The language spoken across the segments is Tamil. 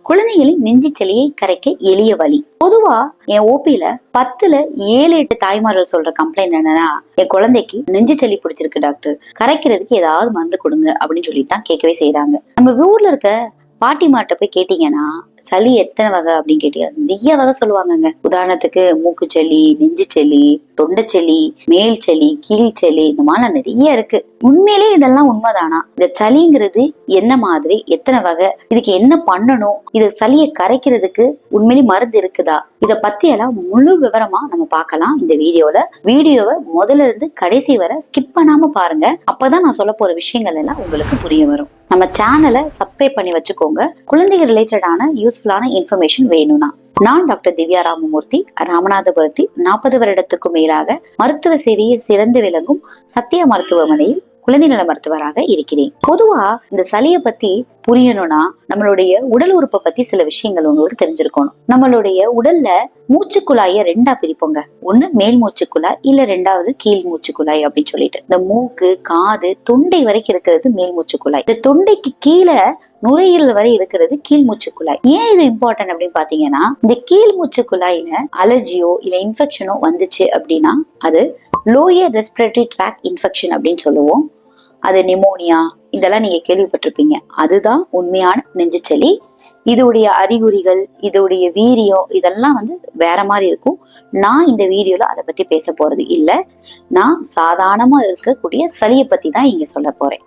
குழந்தைகளின் நெஞ்சு சளியை கரைக்க எளிய வழி. பொதுவா என் ஓபில 10ல 7-8 தாய்மார்கள் சொல்ற கம்ப்ளைண்ட் என்னன்னா, என் குழந்தைக்கு நெஞ்சு சளி பிடிச்சிருக்கு டாக்டர், கரைக்கிறதுக்கு ஏதாவது மருந்து கொடுங்க அப்படின்னு சொல்லிட்டு தான் கேட்கவே செய்யறாங்க. நம்ம ஊர்ல இருக்க பாட்டிமாட்ட போய் கேட்டீங்கன்னா சளி எத்தனை வகை அப்படின்னு கேட்டீங்கன்னா நிறைய வகை சொல்லுவாங்கங்க. உதாரணத்துக்கு மூக்கு சளி, நெஞ்சு சளி, தொண்டை சளி, மேல் சளி, கீழ் சளி, இந்த மாதிரிலாம் நிறைய இருக்கு. உண்மையிலே இதெல்லாம் உண்மைதானா? இந்த சளிங்கிறது என்ன மாதிரி, எத்தனை வகை, இதுக்கு என்ன பண்ணணும், இது சளியை கரைக்கிறதுக்கு உண்மையிலே மருந்து இருக்குதா, இத பத்தி எல்லாம் முழு விவரமா நம்ம பார்க்கலாம் இந்த வீடியோவை முதல்ல இருந்து கடைசி வரை ஸ்கிப் பண்ணாம பாருங்க. அப்பதான் நான் சொல்ல போற விஷயங்கள் எல்லாம் உங்களுக்கு புரிய வரும். நம்ம சேனலை சப்ஸ்கிரைப் பண்ணி வச்சுக்கோங்க. குழந்தைகள் ரிலேட்டடான யூஸ்ஃபுல்லான இன்ஃபர்மேஷன் வேணும்னா. நான் டாக்டர் திவ்யா ராமமூர்த்தி, ராமநாதபுரத்தில் 40 வருடத்துக்கும் மேலாக மருத்துவ சேவையில் சிறந்து விளங்கும் சத்யா மருத்துவமனையில் குழந்தை நல மருத்துவராக இருக்கிறேன். பொதுவா இந்த சளியை பத்தி புரியணும்னா நம்மளுடைய உடல் உறுப்பை பத்தி சில விஷயங்கள் உங்களுக்கு தெரிஞ்சிருக்கணும். நம்மளுடைய உடல்ல மூச்சுக்குழாய 2ஆ பிரிப்போங்க. ஒண்ணு மேல் மூச்சுக்குழாய், இல்ல 2வது கீழ் மூச்சுக்குழாய் அப்படின்னு சொல்லிட்டு. இந்த மூக்கு, காது, தொண்டை வரைக்கும் இருக்கிறது மேல் மூச்சுக்குழாய். இந்த தொண்டைக்கு கீழே நுரையீரல் வரை இருக்கிறது கீழ் மூச்சுக்குழாய். ஏன் இது இம்பார்ட்டன்ட் அப்படின்னு பாத்தீங்கன்னா, இந்த கீழ் மூச்சுக்குழாயில அலர்ஜியோ இல்ல இன்ஃபெக்ஷனோ வந்துச்சு அப்படின்னா அது லோயர் ரெஸ்பிரேட்டரி ட்ராக் இன்ஃபெக்ஷன் அப்படின்னு சொல்லுவோம். அது நிமோனியா, இதெல்லாம் நீங்க கேள்விப்பட்டிருப்பீங்க. அதுதான் உண்மையான நெஞ்சுச்சளி. இதோடைய அறிகுறிகள், இதோடைய வீரியம், இதெல்லாம் வேற மாதிரி இருக்கும். நான் இந்த வீடியோல அதை பத்தி பேச போறது இல்ல. நான் சாதாரணமா இருக்கக்கூடிய சளியை பத்தி தான் இங்க சொல்ல போறேன்.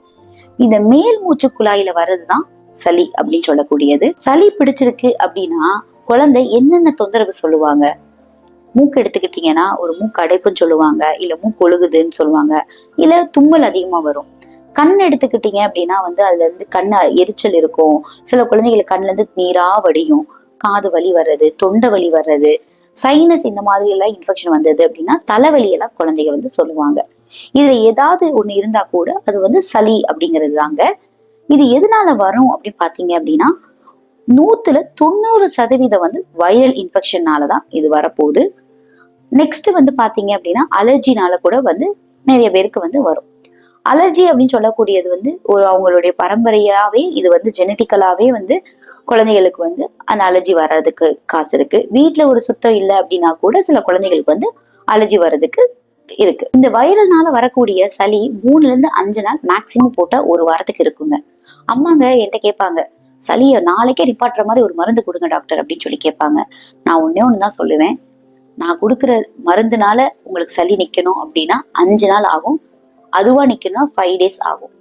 இந்த மேல் மூச்சு குழாயில வர்றதுதான் சளி அப்படின்னு சொல்லக்கூடியது. சளி பிடிச்சிருக்கு அப்படின்னா குழந்தை என்னென்ன தொந்தரவு சொல்லுவாங்க? மூக்கு எடுத்துக்கிட்டீங்கன்னா ஒரு மூக்கு அடைப்புன்னு சொல்லுவாங்க, இல்ல மூக்கு ஒழுகுதுன்னு சொல்லுவாங்க, இல்ல தும்மல் அதிகமா வரும். கண் எடுத்துக்கிட்டீங்க அப்படின்னா அதுல இருந்து கண்ணு எரிச்சல் இருக்கும். சில குழந்தைகளுக்கு கண்ணுல இருந்து நீரா வடியும். காது வலி வர்றது, தொண்டை வலி வர்றது, சைனஸ், இந்த மாதிரி எல்லாம் இன்ஃபெக்ஷன் வந்தது அப்படின்னா தலைவலி எல்லாம் குழந்தைகள் சொல்லுவாங்க. இதுல ஏதாவது ஒண்ணு இருந்தா கூட அது சளி அப்படிங்கிறது தாங்க. இது எதனால வரும் அப்படின்னு பாத்தீங்க அப்படின்னா 100% வைரல் இன்ஃபெக்ஷன்னாலதான் இது வரப்போகுது. நெக்ஸ்ட் பாத்தீங்க அப்படின்னா அலர்ஜினால கூட நிறைய பேருக்கு வரும். அலர்ஜி அப்படின்னு சொல்லக்கூடியது ஒரு அவங்களுடைய பரம்பரையாவே இது ஜெனட்டிக்கலாவே குழந்தைகளுக்கு அந்த அலர்ஜி வர்றதுக்கு காசு இருக்கு. வீட்டுல ஒரு சுத்தம் இல்லை அப்படின்னா கூட சில குழந்தைகளுக்கு அலர்ஜி வர்றதுக்கு இருக்கு. இந்த வைரல்னால வரக்கூடிய சளி 3ல இருந்து 5 நாள் மேக்சிமம் போட்டா ஒரு வாரத்துக்கு இருக்குங்க. அம்மாங்க என்கிட்ட கேட்பாங்க, சளியை நாளைக்கே நிப்பாட்டுற மாதிரி ஒரு மருந்து கொடுங்க டாக்டர் அப்படின்னு சொல்லி கேட்பாங்க. நான் ஒன்னே ஒண்ணுதான் சொல்லுவேன், நான் கொடுக்குற மருந்துனால உங்களுக்கு சளி நிக்கணும் அப்படின்னா 5 நாள் ஆகும். அதுவா நிக்கணும்னா 5 days ஆகும்.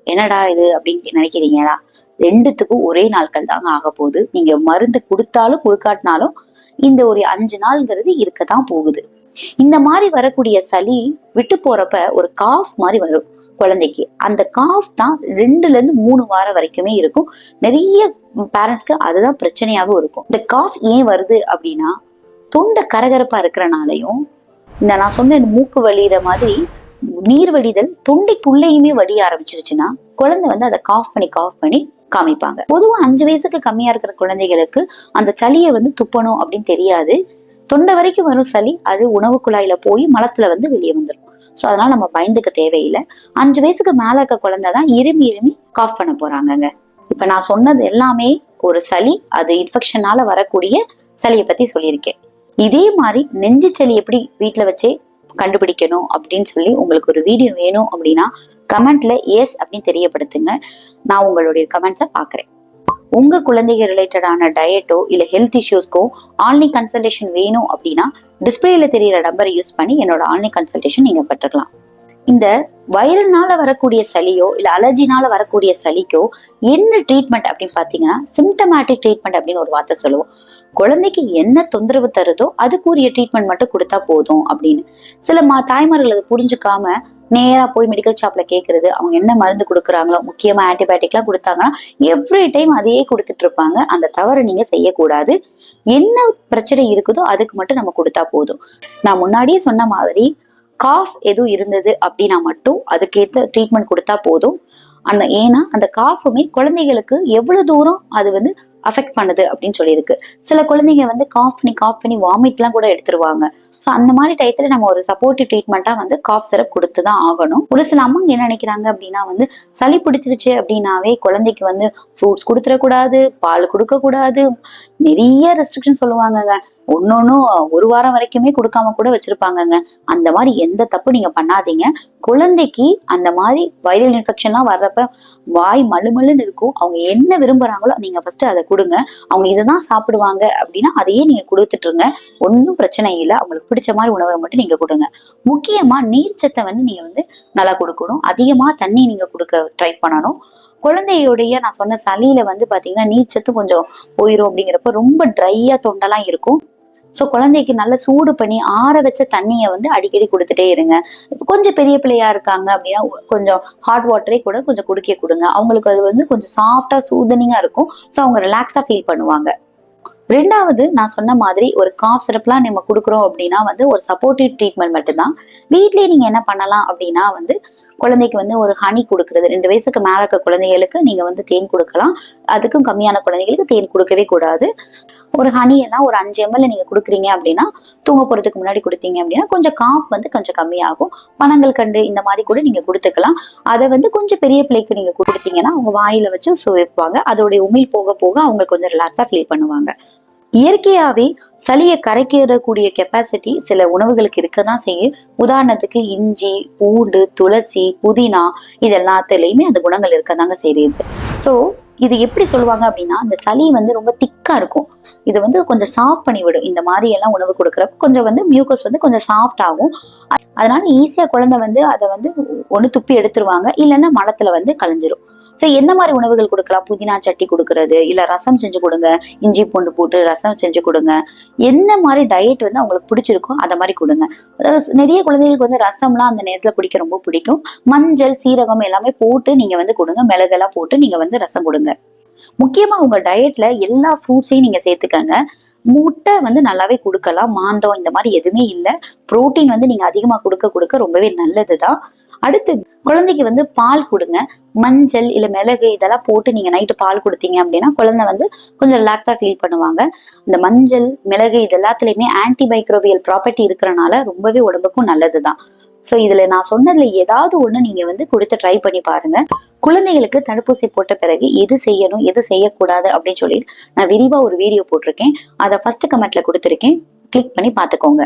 என்னடா இது அப்படின்னு நினைக்கிறீங்களா? 2த்துக்கும் ஒரே நாட்கள் தாங்க ஆக போகுது. நீங்க மருந்து கொடுத்தாலும் கொடுக்காட்டினாலும் இந்த ஒரு 5 நாள்ங்கிறது இருக்கத்தான் போகுது. இந்த மாதிரி வரக்கூடிய சளி விட்டு போறப்ப ஒரு காஃப் மாதிரி வரும் குழந்தைக்கு. அந்த காஃப் தான் 2ல இருந்து 3 வாரம் வரைக்குமே இருக்கும். நிறைய பேரண்ட்ஸ்க்கு அதுதான் பிரச்சனையாவும் இருக்கும். இந்த காஃப் ஏன் வருது அப்படின்னா தொண்டை கரகரப்பா இருக்கிறனாலையும், இந்த நான் சொன்ன மூக்கு வலியிற மாதிரி நீர் வடிதல் தொண்டைக்குள்ளேயுமே வடிய ஆரம்பிச்சிருச்சுன்னா குழந்தை அதை காஃப் பண்ணி காமிப்பாங்க. பொதுவா 5 வயசுக்கு கம்மியா இருக்கிற குழந்தைகளுக்கு அந்த சளியை துப்பணும் அப்படின்னு தெரியாது. தொண்டை வரைக்கும் வரும் சளி, அது உணவு குழாயில போய் மலத்துல வெளியே வந்துடும். சோ அதனால நம்ம பயந்துக்க தேவையில்லை. 5 வயசுக்கு மேல இருக்க குழந்தைதான் இருமி காஃப் பண்ண போறாங்கங்க. இப்ப நான் சொன்னது எல்லாமே ஒரு சளி, அது இன்ஃபெக்ஷனால வரக்கூடிய சளியை பத்தி சொல்லியிருக்கேன். இதே மாதிரி நெஞ்சு சளி எப்படி வீட்டுல வச்சே கண்டுபிடிக்கணும் அப்படின்னு சொல்லி உங்களுக்கு ஒரு வீடியோ வேணும் அப்படின்னா கமெண்ட்ல எஸ் அப்படின்னு தெரியப்படுத்துங்க. நான் உங்களுடைய கமெண்ட்ஸை பாக்குறேன். உங்க குழந்தைகள் ரிலேட்டடான டயட்டோ இல்ல ஹெல்த் இஷ்யூஸ்க்கோ ஆன்லைன் கன்சல்டேஷன் வேணும் அப்படின்னா டிஸ்பிளேல தெரியற நம்பரை யூஸ் பண்ணி என்னோட ஆன்லைன் கன்சல்டேஷன் நீங்க பெற்றுக்கலாம். இந்த வைரல்னால வரக்கூடிய சளியோ இல்ல அலர்ஜினால வரக்கூடிய சளிக்கோ என்ன ட்ரீட்மெண்ட் அப்படின்னு பாத்தீங்கன்னா சிம்டமேட்டிக் ட்ரீட்மெண்ட் அப்படின்னு ஒரு வார்த்தை சொல்லுவோம். குழந்தைக்கு என்ன தொந்தரவு தருதோ அதுக்குரிய ட்ரீட்மெண்ட் மட்டும் கொடுத்தா போதும் அப்படின்னு. சில தாய்மார்கள் அதை புரிஞ்சுக்காம நேரா போய் மெடிக்கல் ஷாப்ல கேட்கறது, அவங்க என்ன மருந்து கொடுக்குறாங்களோ, முக்கியமா ஆன்டிபயோட்டிக் எல்லாம் கொடுத்தாங்கன்னா எவ்ரி டைம் அதையே கொடுத்துட்டு இருப்பாங்க. அந்த தவறை நீங்க செய்யக்கூடாது. என்ன பிரச்சனை இருக்குதோ அதுக்கு மட்டும் நம்ம கொடுத்தா போதும். நான் முன்னாடியே சொன்ன மாதிரி காஃப் எதுவும் இருந்தது அப்படின்னா மட்டும் அதுக்கேற்ற ட்ரீட்மெண்ட் கொடுத்தா போதும். ஏன்னா அந்த காஃபுமே குழந்தைகளுக்கு எவ்வளவு தூரம் அது அஃபெக்ட் பண்ணுது அப்படின்னு சொல்லியிருக்கு. சில குழந்தைங்க வந்து காஃப் பண்ணி வாமிட்லாம் கூட எடுத்துருவாங்க. ஸோ அந்த மாதிரி டயத்துல நம்ம ஒரு சப்போர்ட்டிவ் ட்ரீட்மெண்ட்டா வந்து காஃப் சிரப் கொடுத்து தான் ஆகணும். ஒரு சில அம்மாங்க என்ன நினைக்கிறாங்க அப்படின்னா வந்து சளி பிடிச்சிருச்சு அப்படின்னாவே குழந்தைக்கு வந்து ஃப்ரூட்ஸ் கொடுத்துடக்கூடாது, பால் கொடுக்கக்கூடாது, நிறைய ரெஸ்ட்ரிக்ஷன் சொல்லுவாங்கங்க. ஒன்னொன்னும் ஒரு வாரம் வரைக்குமே கொடுக்காம கூட வச்சிருப்பாங்கங்க. அந்த மாதிரி எந்த தப்பு நீங்க பண்ணாதீங்க. குழந்தைக்கு அந்த மாதிரி வைரல் இன்ஃபெக்ஷன்லாம் வர்றப்ப வாய் மழுமழுன்னு இருக்கும். அவங்க என்ன விரும்புறாங்களோ நீங்க ஃபர்ஸ்ட் அதை கொடுங்க. அவங்க இதுதான் சாப்பிடுவாங்க அப்படின்னா அதையே நீங்க கொடுத்துட்டு இருங்க. ஒன்றும் பிரச்சனை இல்லை. அவங்களுக்கு பிடிச்ச மாதிரி உணவை மட்டும் நீங்க கொடுங்க. முக்கியமா நீர்ச்சத்தை வந்து நீங்க வந்து நல்லா கொடுக்கணும். அதிகமா தண்ணி நீங்க கொடுக்க ட்ரை பண்ணணும். குழந்தையுடைய நான் சொன்ன சளியில வந்து பாத்தீங்கன்னா நீர்ச்சத்து கொஞ்சம் போயிரும். அப்படிங்கிறப்ப ரொம்ப ட்ரையா தொண்டெல்லாம் இருக்கும். ஸோ குழந்தைக்கு நல்ல சூடு பண்ணி ஆற வச்ச தண்ணியை வந்து அடிக்கடி கொடுத்துட்டே இருங்க. கொஞ்சம் பெரிய பிள்ளையா இருக்காங்க அப்படின்னா கொஞ்சம் ஹாட் வாட்டரே கூட கொஞ்சம் குடிக்க கொடுங்க. அவங்களுக்கு அது வந்து கொஞ்சம் சாஃப்டா சூதனிங்கா இருக்கும். ஸோ அவங்க ரிலாக்ஸா ஃபீல் பண்ணுவாங்க. ரெண்டாவது நான் சொன்ன மாதிரி ஒரு காஃப் சிரப்லாம் நம்ம கொடுக்குறோம் அப்படின்னா வந்து ஒரு சப்போர்ட்டிவ் ட்ரீட்மெண்ட் மட்டும்தான். வீட்லயே நீங்க என்ன பண்ணலாம் அப்படின்னா வந்து குழந்தைக்கு வந்து ஒரு ஹனி கொடுக்கறது. 2 வயசுக்கு மேல இருக்க குழந்தைகளுக்கு நீங்க வந்து தேன் கொடுக்கலாம். அதுக்கும் கம்மியான குழந்தைகளுக்கு தேன் கொடுக்கவே கூடாது. ஒரு ஹனி எல்லாம் ஒரு 5 ml நீங்க கொடுக்குறீங்க அப்படின்னா தூங்க போறதுக்கு முன்னாடி கொடுத்தீங்க அப்படின்னா கொஞ்சம் காஃப் வந்து கொஞ்சம் கம்மியாகும். பனங்கள் கண்டு இந்த மாதிரி கூட நீங்க கொடுத்துக்கலாம். அதை வந்து கொஞ்சம் பெரிய பிள்ளைக்கு நீங்க கொடுத்தீங்கன்னா அவங்க வாயில வச்சு சுவைப்பாங்க. அதோடைய உமிழ் போக போக அவங்க கொஞ்சம் ரிலாக்ஸா ஃபீல் பண்ணுவாங்க. இயற்கையாவே சளியை கரைக்கிறக்கூடிய கெப்பாசிட்டி சில உணவுகளுக்கு இருக்கதான் செய்யும். உதாரணத்துக்கு இஞ்சி, பூண்டு, துளசி, புதினா இது எல்லாத்துலயுமே அந்த குணங்கள் இருக்கதாங்க செய்யுது. ஸோ இது எப்படி சொல்லுவாங்க அப்படின்னா அந்த சளி வந்து ரொம்ப திக்கா இருக்கும். இது வந்து கொஞ்சம் சாஃப்ட் பண்ணி விடும். இந்த மாதிரி எல்லாம் உணவு கொடுக்குறப்ப கொஞ்சம் வந்து மியூக்கஸ் வந்து கொஞ்சம் சாஃப்ட் ஆகும். அதனால ஈஸியா குழந்தை வந்து அதை வந்து ஒண்ணு துப்பி எடுத்துருவாங்க, இல்லைன்னா மலத்துல வந்து கலைஞ்சிரும். ஸோ என்ன மாதிரி உணவுகள் கொடுக்கலாம்? புதினா சட்னி கொடுக்கறது, இல்ல ரசம் செஞ்சு கொடுங்க, இஞ்சி பூண்டு போட்டு ரசம் செஞ்சு கொடுங்க. என்ன மாதிரி டயட் வந்து அவங்களுக்கு பிடிச்சிருக்கோ அதை மாதிரி கொடுங்க. அதாவது நிறைய குழந்தைகளுக்கு வந்து ரசம்லாம் அந்த நேரத்துல குடிக்க ரொம்ப பிடிக்கும். மஞ்சள், சீரகம் எல்லாமே போட்டு நீங்க வந்து கொடுங்க. மிளகெல்லாம் போட்டு நீங்க வந்து ரசம் கொடுங்க. முக்கியமா உங்க டயட்ல எல்லா ஃப்ரூட்ஸையும் நீங்க சேர்த்துக்கங்க. முட்டை வந்து நல்லாவே கொடுக்கலாம். மாந்தம் இந்த மாதிரி எதுவுமே இல்லை. புரோட்டீன் வந்து நீங்க அதிகமா கொடுக்க கொடுக்க ரொம்பவே நல்லதுதான். அடுத்து குழந்தைக்கு வந்து பால் கொடுங்க. மஞ்சள் இல்ல மிளகு இதெல்லாம் போட்டு நீங்க நைட்டு பால் கொடுத்தீங்க அப்படின்னா குழந்தை வந்து கொஞ்சம் ரிலாக்ஸா ஃபீல் பண்ணுவாங்க. இந்த மஞ்சள், மிளகு இது எல்லாத்துலயுமே ஆன்டிமைக்ரோபியல் ப்ராப்பர்ட்டி இருக்கிறனால ரொம்பவே உடம்புக்கும் நல்லதுதான். ஸோ இதுல நான் சொன்னதுல ஏதாவது ஒண்ணு நீங்க வந்து கொடுத்து ட்ரை பண்ணி பாருங்க. குழந்தைகளுக்கு தடுப்பூசி போட்ட பிறகு எது செய்யணும் எது செய்யக்கூடாது அப்படின்னு சொல்லி நான் விரிவா ஒரு வீடியோ போட்டிருக்கேன். அதை ஃபர்ஸ்ட் கமெண்ட்ல கொடுத்துருக்கேன். கிளிக் பண்ணி பாத்துக்கோங்க.